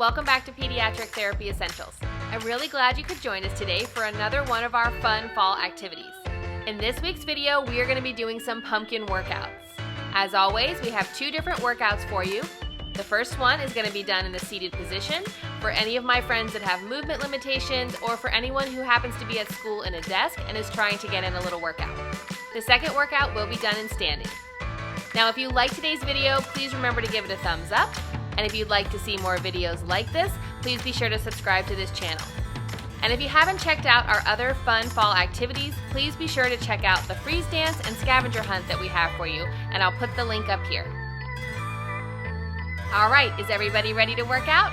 welcome back to Pediatric Therapy Essentials. I'm really glad you could join us today for another one of our fun fall activities. In this week's video, we are going to be doing some pumpkin workouts. As always, we have two different workouts for you. The first one is going to be done in the seated position for any of my friends that have movement limitations or for anyone who happens to be at school in a desk and is trying to get in a little workout. The second workout will be done in standing. Now, if you like today's video, please remember to give it a thumbs up. And if you'd like to see more videos like this, please be sure to subscribe to this channel. And if you haven't checked out our other fun fall activities, please be sure to check out the freeze dance and scavenger hunt that we have for you, and I'll put the link up here. All right, is everybody ready to work out?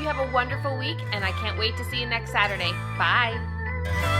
you have a wonderful week, and I can't wait to see you next Saturday. Bye.